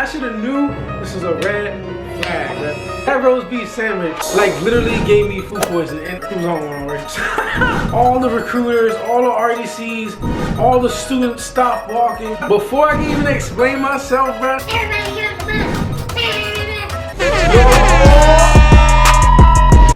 I should have knew this was a red flag, man. That roast beef sandwich, like, literally gave me food poisoning, and it was on one already. All the recruiters, all the RDCs, all the students stopped walking. Before I can even explain myself, bro.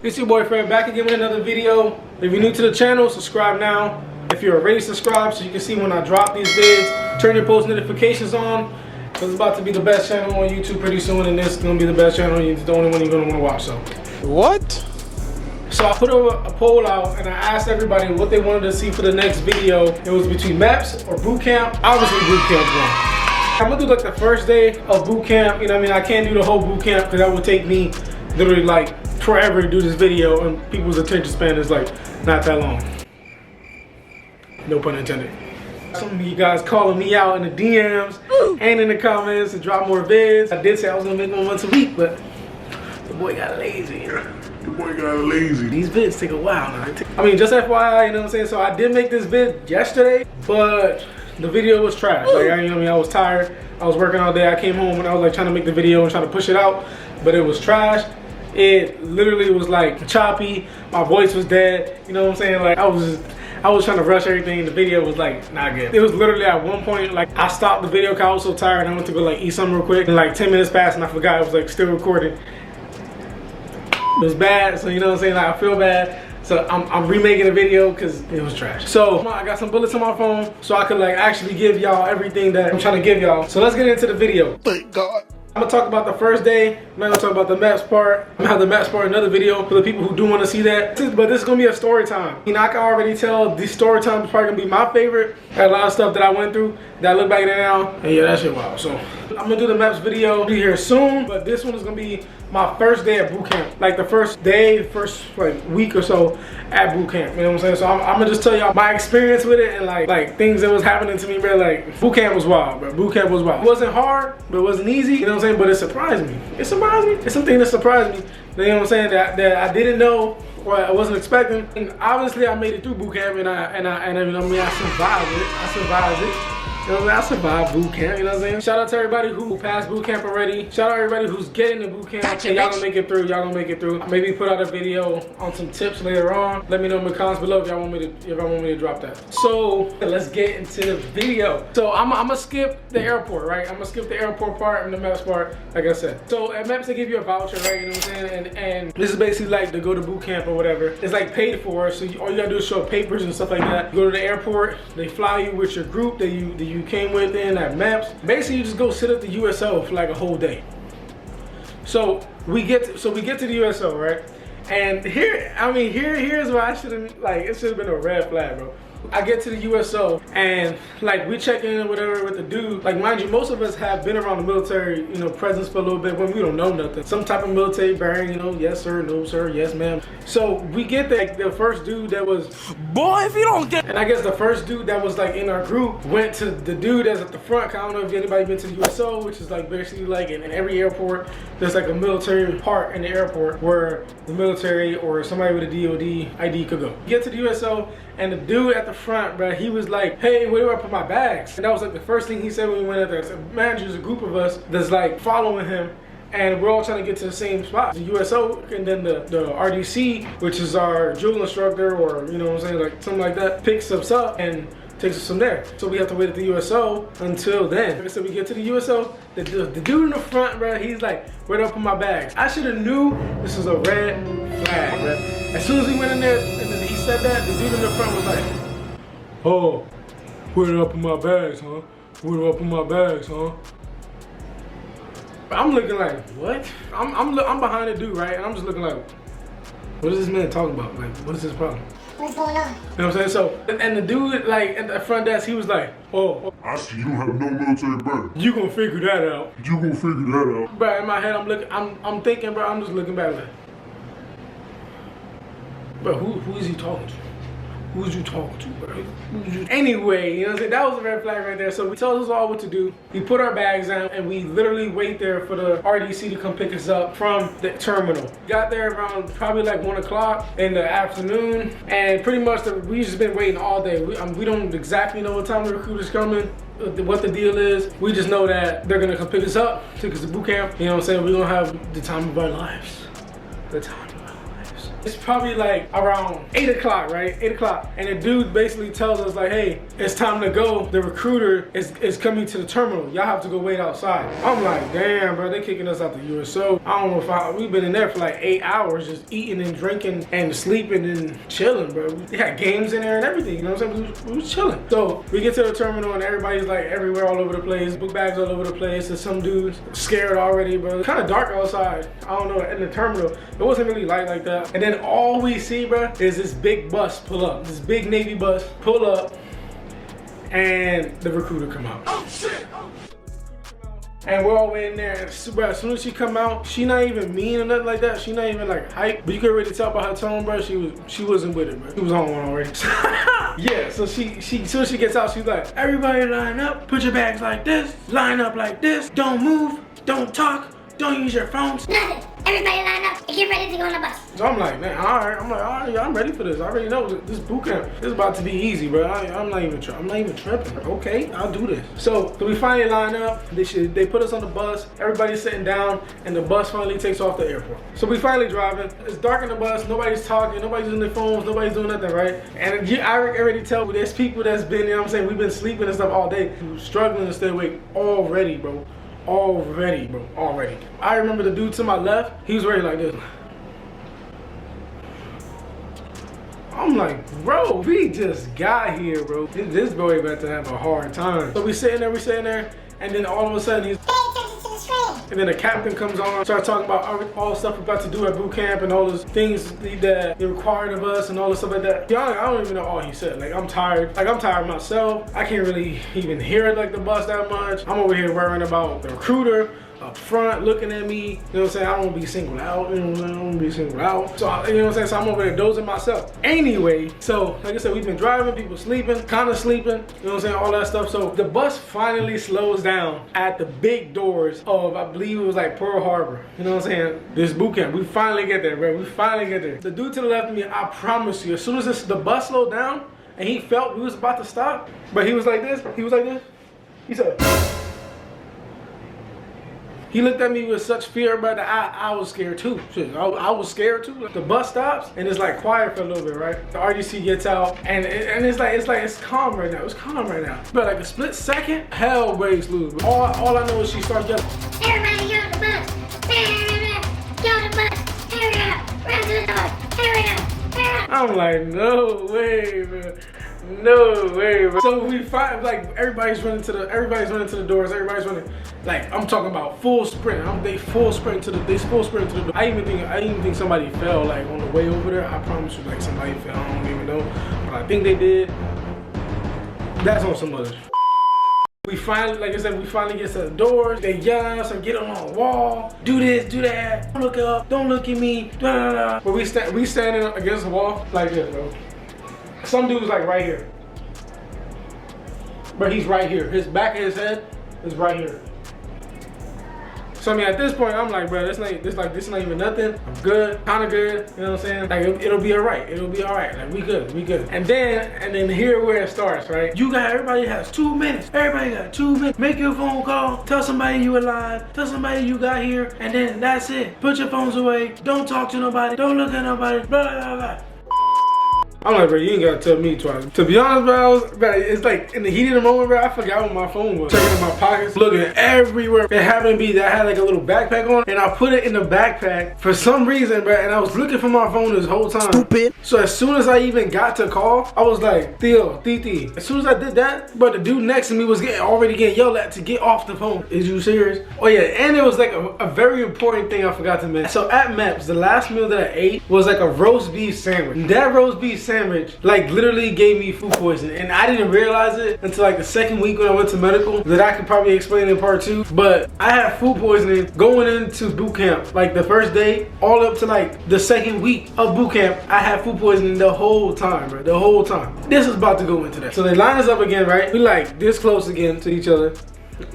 It's your boyfriend back again with another video. If you're new to the channel, subscribe now. If you're already subscribed, so you can see when I drop these vids, turn your post notifications on. It's about to be the best channel on YouTube pretty soon, and this is gonna be the best channel. It's the only one you're gonna want to watch. So what? So I put a poll out and I asked everybody what they wanted to see for the next video. It was between MEPS or boot camp. Obviously boot camp won. I'm gonna do like the first day of boot camp. You know what I mean? I can't do the whole boot camp because that would take me literally like forever to do this video, and people's attention span is like not that long. No pun intended. Some of you guys calling me out in the DMs and in the comments to drop more vids. I did say I was gonna make one once a week, but the boy got lazy. The boy got lazy. These vids take a while now. I mean, just FYI, you know what I'm saying? So I did make this vid yesterday, but the video was trash. Like, you know what I mean? I was tired. I was working all day. I came home and I was like trying to make the video and trying to push it out, but it was trash. It literally was like choppy. My voice was dead. You know what I'm saying? Like I was trying to rush everything. The video was like not good. It was literally at one point like I stopped the video because I was so tired. I went to go like eat something real quick, and like 10 minutes passed and I forgot it was like still recording. It was bad, so you know what I'm saying? Like I feel bad. So I'm remaking the video because it was trash. So I got some bullets on my phone so I could like actually give y'all everything that I'm trying to give y'all. So let's get into the video. Thank God. I'm gonna talk about the first day. I'm not gonna talk about the MEPS part. I'm gonna have the MEPS part in another video for the people who do want to see that. But this is gonna be a story time. You know, I can already tell the story time is probably gonna be my favorite. I had a lot of stuff that I went through that I look back at it now, and yeah, that shit wild. So I'm gonna do the MEPS video here soon, but this one is gonna be my first day at boot camp. Like the first day, first like week or so at boot camp. You know what I'm saying? So I'm gonna just tell y'all my experience with it and like things that was happening to me, bro. Like boot camp was wild, bro. Boot camp was wild. It wasn't hard, but it wasn't easy. You know what I'm saying? But it surprised me. It surprised me. It's something that surprised me. You know what I'm saying? That I didn't know or I wasn't expecting. And obviously I made it through boot camp, and I survived it. I survived it. You know what I'm saying? I survived boot camp, you know what I'm saying? Shout out to everybody who passed boot camp already. Shout out to everybody who's getting to boot camp. And y'all gonna make it through, y'all gonna make it through. Maybe put out a video on some tips later on. Let me know in the comments below if y'all want me to drop that. So let's get into the video. So I'm gonna skip the airport, right? I'm gonna skip the airport part and the MEPS part, like I said. So at MEPS they give you a voucher, right? You know what I'm saying? And this is basically like to go to boot camp or whatever. It's like paid for, so all you gotta do is show papers and stuff like that. You go to the airport, they fly you with your group that you came with in at MEPS. Basically you just go sit at the USO for like a whole day. So we get to the USO, right? And here's why I shouldn't, like, it should have been a red flag, bro. I get to the USO and like we check in or whatever with the dude. Like mind you, most of us have been around the military, you know, presence for a little bit when we don't know nothing. Some type of military bearing, you know, yes sir, no sir, yes ma'am. So we get the first dude that was, boy, if you don't get, and I guess the first dude that was like in our group went to the dude that's at the front. I don't know if anybody been to the USO, which is like basically like in every airport, there's like a military part in the airport where the military or somebody with a DOD ID could go. Get to the USO, and the dude at the front, bro, he was like, hey, where do I put my bags? And that was like the first thing he said when we went out there. So man, there's a group of us that's like following him, and we're all trying to get to the same spot. The USO, and then the RDC, which is our drill instructor, or you know what I'm saying, like something like that, picks us up and takes us from there. So we have to wait at the USO until then. So we get to the USO, the dude in the front, bro, he's like, where do I put my bags? I should have knew this was a red flag, bro. As soon as we went in there, and then he said that, the dude in the front was like, oh, where do I put my bags, huh? Where do I put my bags, huh? I'm looking like, what? I'm behind the dude, right? And I'm just looking like, what is this man talking about? Like, what is his problem? What's going on? You know what I'm saying? So, and the dude, like, at the front desk, he was like, oh, I see you don't have no military birth. you gonna figure that out. You gonna figure that out. Bro, in my head, I'm thinking, bro, I'm just looking back like, bro, who is he talking to? Who's you talking to, bro? Anyway, you know what I'm saying? That was a red flag right there. So we told us all what to do. We put our bags down and we literally wait there for the RDC to come pick us up from the terminal. Got there around probably like 1 o'clock in the afternoon, and pretty much we just been waiting all day. We don't exactly know what time the recruiter's coming, what the deal is. We just know that they're gonna come pick us up, take us to boot camp. You know what I'm saying? We're gonna have the time of our lives. The time. It's probably like around 8 o'clock, right? 8 o'clock. And the dude basically tells us like, hey, it's time to go. The recruiter is coming to the terminal. Y'all have to go wait outside. I'm like, damn, bro, they kicking us out the USO. I don't know if we've been in there for like 8 hours just eating and drinking and sleeping and chilling, bro. We had games in there and everything, you know what I'm saying? We was chilling. So we get to the terminal and everybody's like everywhere all over the place. Book bags all over the place. There's some dudes scared already, bro. It's kind of dark outside. I don't know, in the terminal. It wasn't really light like that. And then all we see, bro, is this big bus pull up. This big Navy bus pull up, and the recruiter come out. Oh shit! And we're all waiting there. And bro, as soon as she come out, she not even mean or nothing like that. She not even like hype. But you could really tell by her tone, bro. She wasn't with it, bro. She was on one already. Yeah. So she soon as she gets out, she's like, everybody line up. Put your bags like this. Line up like this. Don't move. Don't talk. Don't use your phones. Nothing. Everybody line up and get ready to go on the bus. So I'm like, man, all right, I'm ready for this. I already know this boot camp. This is about to be easy, bro. I'm not even tripping. Okay, I'll do this. So we finally line up. They put us on the bus. Everybody's sitting down, and the bus finally takes off the airport. So we finally driving. It's dark in the bus. Nobody's talking. Nobody's using their phones. Nobody's doing nothing, right? And I already tell there's people that's been, you know what I'm saying, we've been sleeping and stuff all day, struggling to stay awake already, bro. Already. I remember the dude to my left, he was ready like this. I'm like, bro, we just got here, bro. This boy about to have a hard time. So we sitting there, and then all of a sudden he's and then the captain comes on, starts talking about all the stuff we're about to do at boot camp and all those things that they required of us and all the stuff like that. Y'all, I don't even know all he said. Like, I'm tired. Like, I'm tired myself. I can't really even hear it like the bus that much. I'm over here worrying about the recruiter up front looking at me. You know what I'm saying? I don't want to be singled out. You know what I'm saying? I don't want to be singled out. So, you know what I'm saying? So I'm over there dozing myself. Anyway, so like I said, we've been driving, people sleeping, kind of sleeping. You know what I'm saying? All that stuff. So the bus finally slows down at the big doors of, I believe it was like Pearl Harbor. You know what I'm saying? This boot camp. We finally get there, bro. We finally get there. The dude to the left of me, I promise you, as soon as the bus slowed down and he felt we was about to stop, but he was like this. He said, he looked at me with such fear, but I was scared too. Shit, I was scared too. The bus stops and it's like quiet for a little bit, right? The RDC gets out and it's calm right now. It's calm right now. But like a split second, hell breaks loose. But all I know is she starts yelling, everybody go to the bus. Go to the bus. Hurry up. Run to the door. Hurry up. I'm like, no way, man. No way, bro. So we find like everybody's running to the doors. Everybody's running, like I'm talking about full sprint. They full sprint to the door. I even think somebody fell like on the way over there. I promise you, like somebody fell. I don't even know, but I think they did. That's on some other. We finally, like I said, get to the doors. They yell at us and get on the wall. Do this, do that. Don't look up. Don't look at me. Da, da, da. But we standing against the wall like this, bro. Some dude's like right here. But he's right here. His back of his head is right here. So I mean, at this point, I'm like, bro, this not even nothing. I'm good, kind of good. You know what I'm saying? Like it'll be alright. It'll be alright. Like we good. And then here where it starts, right? Everybody has 2 minutes. Everybody got 2 minutes. Make your phone call. Tell somebody you alive. Tell somebody you got here. And then that's it. Put your phones away. Don't talk to nobody. Don't look at nobody. Blah blah blah. I'm like, bro, you ain't gotta tell me twice. To be honest, bro, it's like in the heat of the moment, bro, I forgot what my phone was. Checking in my pockets, looking everywhere. It happened to be that I had like a little backpack on, and I put it in the backpack for some reason, bro, and I was looking for my phone this whole time. Stupid. So as soon as I even got to call, I was like, Theo, Titi. As soon as I did that, but the dude next to me was already getting yelled at to get off the phone. Is you serious? Oh yeah, and it was like a very important thing I forgot to mention. So at MEPS, the last meal that I ate was like a roast beef sandwich. That roast beef sandwich like literally gave me food poisoning, and I didn't realize it until like the second week when I went to medical. That I could probably explain in part 2. But I had food poisoning going into boot camp, like the first day all up to like the second week of boot camp. I had food poisoning the whole time, bro. The whole time. This is about to go into that. So they line us up again, right? We like this close again to each other.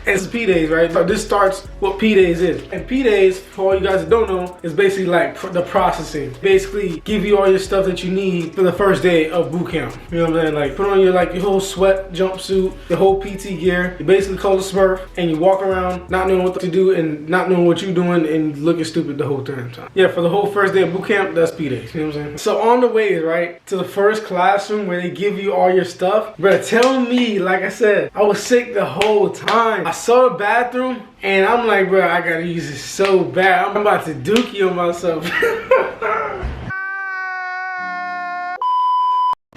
And it's P-Days, right? So this starts what P-Days is. And P-Days, for all you guys that don't know, is basically like the processing. Basically give you all your stuff that you need for the first day of boot camp. You know what I'm saying? Like put on your whole sweat jumpsuit, your whole PT gear. You basically call the Smurf and you walk around not knowing what to do and not knowing what you're doing and looking stupid the whole damn time. Yeah, for the whole first day of boot camp, that's P-Days. You know what I'm saying? So on the way, right, to the first classroom where they give you all your stuff, bro, tell me, like I said, I was sick the whole time. I saw the bathroom and I'm like, bro, I gotta use it so bad. I'm about to dookie on myself.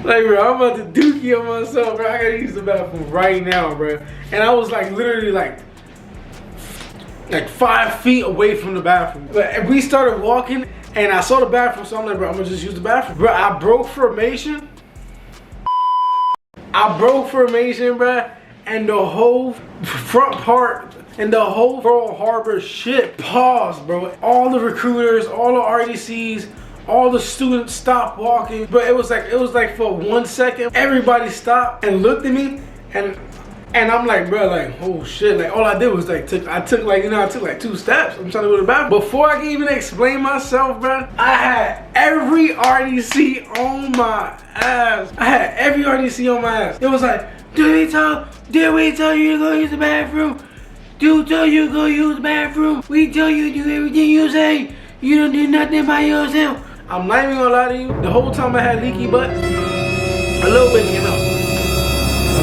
Like, bro, I'm about to dookie on myself, bro. I gotta use the bathroom right now, bro. And I was like literally like 5 feet away from the bathroom. But we started walking and I saw the bathroom, so I'm like, bro, I'm gonna just use the bathroom. Bro, I broke formation. Bro. And the whole front part and the whole Pearl Harbor shit paused, bro. All the recruiters, all the RDCs, all the students stopped walking. But it was like for 1 second, everybody stopped and looked at me, and I'm like, bro, like, oh shit. Like all I did was like I took like 2 steps. I'm trying to go to the bathroom. Before I can even explain myself, bro, I had every RDC on my ass. It was like, did we tell you to go use the bathroom? Do tell you to go use the bathroom? We tell you to do everything you say. You don't do nothing by yourself. I'm not even gonna lie to you. The whole time I had leaky butt, a little bit came out. A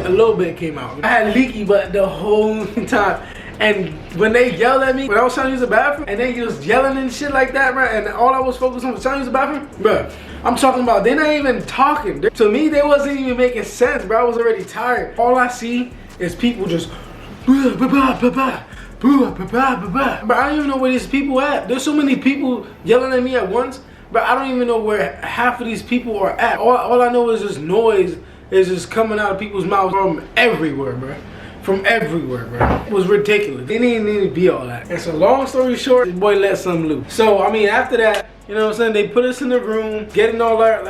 little bit came out. I had leaky butt the whole time. And when they yelled at me, when I was trying to use the bathroom, and they just yelling and shit like that, bro, and all I was focused on was trying to use the bathroom, bro, I'm talking about, they're not even talking. To me, they wasn't even making sense, bro. I was already tired. All I see is people just, but I don't even know where these people at. There's so many people yelling at me at once, but I don't even know where half of these people are at. All I know is this noise is just coming out of people's mouths from everywhere, bro. From everywhere, bro. It was ridiculous. They didn't need to be all that. And so long story short, this boy let some loose. So I mean, after that, you know what I'm saying, they put us in the room, getting all our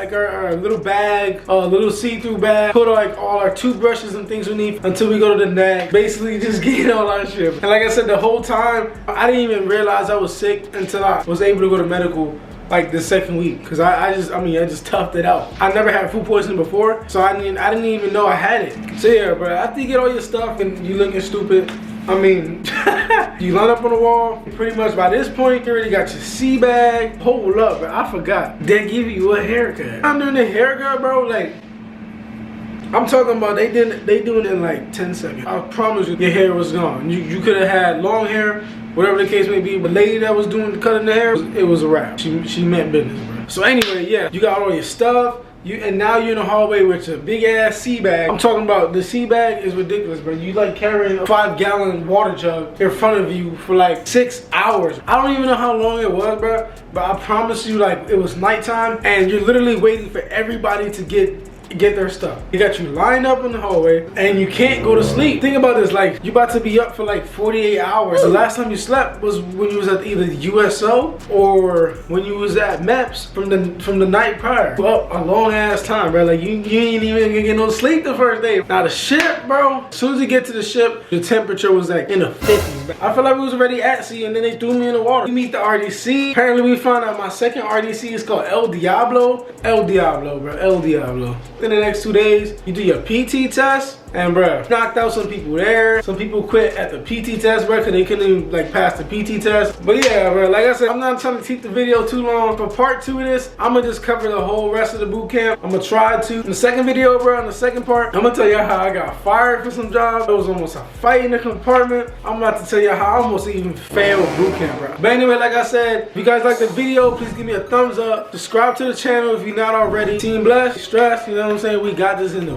little bag, little see-through bag, put like all our toothbrushes and things we need until we go to the NAG. Basically just getting all our shit. And like I said, the whole time, I didn't even realize I was sick until I was able to go to medical like the second week, because I just toughed it out. I never had food poisoning before, so I didn't even know I had it. So yeah, bro, after you get all your stuff and you looking stupid, I mean, you line up on the wall. Pretty much by this point, you already got your sea bag. Hold up, bro, I forgot. They give you a haircut. I'm doing the haircut, bro, like, I'm talking about they doing it in like 10 seconds. I promise you, your hair was gone. You could have had long hair, whatever the case may be. The lady that was doing cutting the hair, it was a wrap. She meant business, bro. So anyway, yeah, you got all your stuff. And now you're in the hallway with your big ass sea bag. I'm talking about the sea bag is ridiculous, bro. You like carrying a 5-gallon water jug in front of you for like 6 hours. I don't even know how long it was, bro. But I promise you, like, it was nighttime and you're literally waiting for everybody to get their stuff. They got you lined up in the hallway and you can't go to sleep. Think about this, like, you about to be up for like 48 hours. The last time you slept was when you was at either USO or when you was at MEPS from the night prior. Well, a long ass time, bro. Like, you ain't even gonna get no sleep the first day. Now the ship, bro, as soon as you get to the ship, the temperature was like in the 50s, bro. I feel like we was already at sea and then they threw me in the water. We meet the RDC. Apparently we found out my second RDC is called El Diablo, bro, El Diablo. In the next 2 days, you do your PT test, and bro, knocked out some people there. Some people quit at the PT test, bro, because they couldn't even like pass the PT test. But yeah, bro, like I said, I'm not trying to keep the video too long. For part 2 of this, I'm gonna just cover the whole rest of the boot camp. I'm gonna try to. In the second video, bro, in the second part, I'm gonna tell you how I got fired for some jobs. It was almost a fight in the compartment. I'm about to tell you how I almost even failed boot camp, bro. But anyway, like I said, if you guys like the video, please give me a thumbs up. Subscribe to the channel if you're not already. Team Bless, stress, you know what I'm saying? We got this in the